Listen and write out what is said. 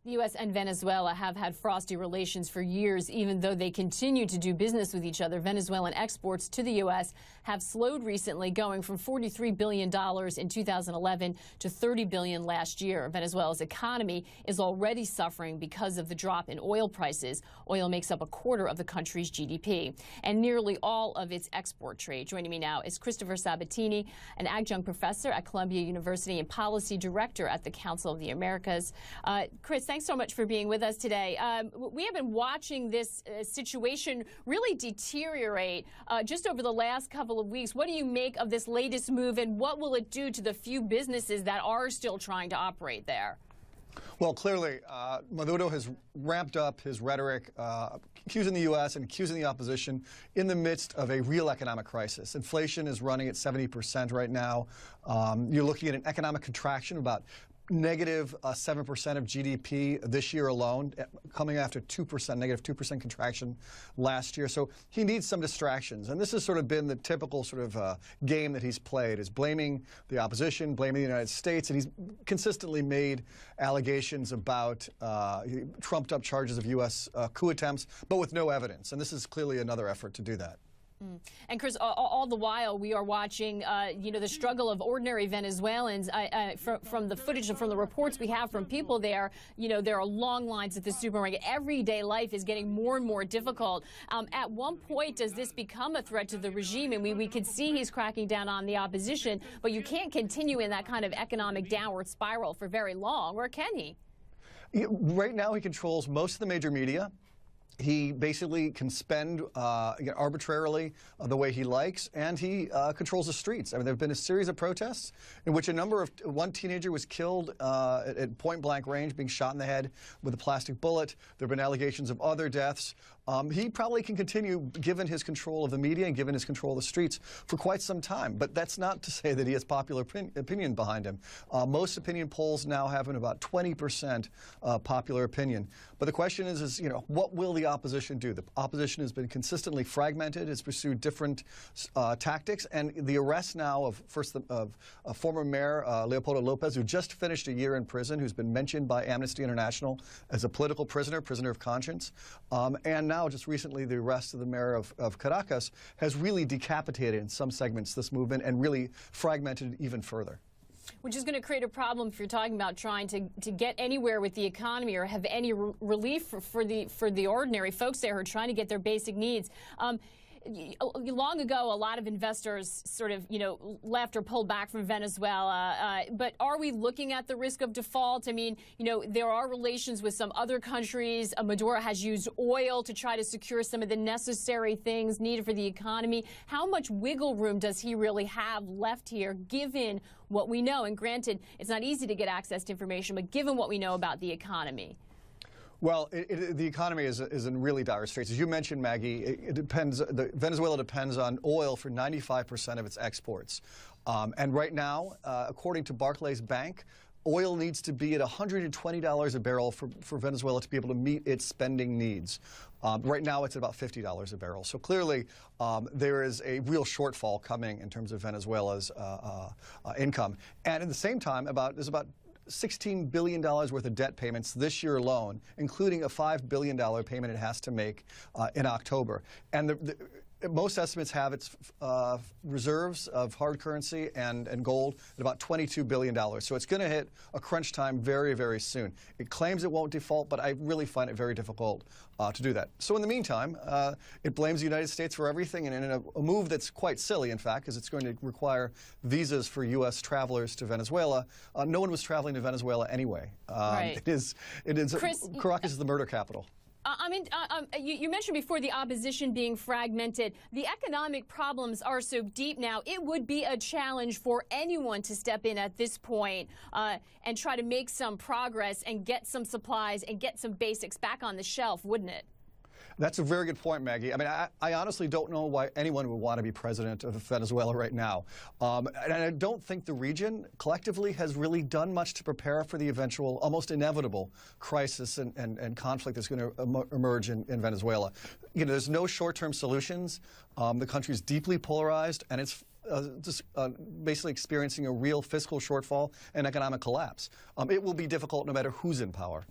The U.S. and Venezuela have had frosty relations for years, even though they continue to do business with each other. Venezuelan exports to the U.S. have slowed recently, going from $43 billion in 2011 to $30 billion last year. Venezuela's economy is already suffering because of the drop in oil prices. Oil makes up a quarter of the country's GDP and nearly all of its export trade. Joining me now is Christopher Sabatini, an adjunct professor at Columbia University and policy director at the Council of the Americas. Chris, thanks so much for being with us today. We have been watching this situation really deteriorate just over the last couple of weeks. What do you make of this latest move, and what will it do to the few businesses that are still trying to operate there? Well, clearly, Maduro has ramped up his rhetoric, accusing the U.S. and accusing the opposition in the midst of a real economic crisis. Inflation is running at 70% right now. You're looking at an economic contraction of about negative 7% of GDP this year alone, coming after negative 2% contraction last year. So he needs some distractions. And this has sort of been the typical sort of game that he's played, is blaming the opposition, blaming the United States. And he's consistently made allegations about trumped-up charges of U.S. coup attempts, but with no evidence. And this is clearly another effort to do that. And Chris, all the while we are watching, the struggle of ordinary Venezuelans. From the footage and from the reports we have from people there, there are long lines at the supermarket. Everyday life is getting more and more difficult. At one point, does this become a threat to the regime? And we could see he's cracking down on the opposition, but you can't continue in that kind of economic downward spiral for very long, or can he? Right now, he controls most of the major media. He basically can spend arbitrarily the way he likes, and he controls the streets. I mean, there have been a series of protests in which one teenager was killed at point-blank range, being shot in the head with a plastic bullet. There have been allegations of other deaths. He probably can continue, given his control of the media and given his control of the streets, for quite some time. But that's not to say that he has popular opinion behind him. Most opinion polls now have him about 20% popular opinion. But the question is, what will the opposition do? The opposition has been consistently fragmented, has pursued different tactics, and the arrest now of former mayor Leopoldo Lopez, who just finished a year in prison, who's been mentioned by Amnesty International as a political prisoner of conscience, and now just recently the arrest of the mayor of Caracas has really decapitated in some segments this movement and really fragmented it even further. Which is going to create a problem if you're talking about trying to get anywhere with the economy or have any relief for the ordinary folks there who are trying to get their basic needs. Long ago, a lot of investors sort of, left or pulled back from Venezuela. But are we looking at the risk of default? I mean, there are relations with some other countries. Maduro has used oil to try to secure some of the necessary things needed for the economy. How much wiggle room does he really have left here, given what we know? And granted, it's not easy to get access to information, but given what we know about the economy. Well, the economy is in really dire straits. As you mentioned, Maggie, it depends. Venezuela depends on oil for 95% of its exports. And right now, according to Barclays Bank, oil needs to be at $120 a barrel for Venezuela to be able to meet its spending needs. Right now, it's at about $50 a barrel. So clearly, there is a real shortfall coming in terms of Venezuela's income. And at the same time, there's about $16 billion worth of debt payments this year alone, including a $5 billion payment it has to make in October. And most estimates have its reserves of hard currency and gold at about $22 billion. So it's going to hit a crunch time very, very soon. It claims it won't default, but I really find it very difficult to do that. So in the meantime, it blames the United States for everything, and in a move that's quite silly, in fact, because it's going to require visas for U.S. travelers to Venezuela. No one was traveling to Venezuela anyway. Right. Chris, Caracas is the murder capital. You mentioned before the opposition being fragmented. The economic problems are so deep now, it would be a challenge for anyone to step in at this point and try to make some progress and get some supplies and get some basics back on the shelf, wouldn't it? That's a very good point, Maggie. I mean, I honestly don't know why anyone would want to be president of Venezuela right now. And I don't think the region collectively has really done much to prepare for the eventual, almost inevitable crisis and conflict that's going to emerge in Venezuela. There's no short-term solutions. The country's deeply polarized, and it's basically experiencing a real fiscal shortfall and economic collapse. It will be difficult no matter who's in power.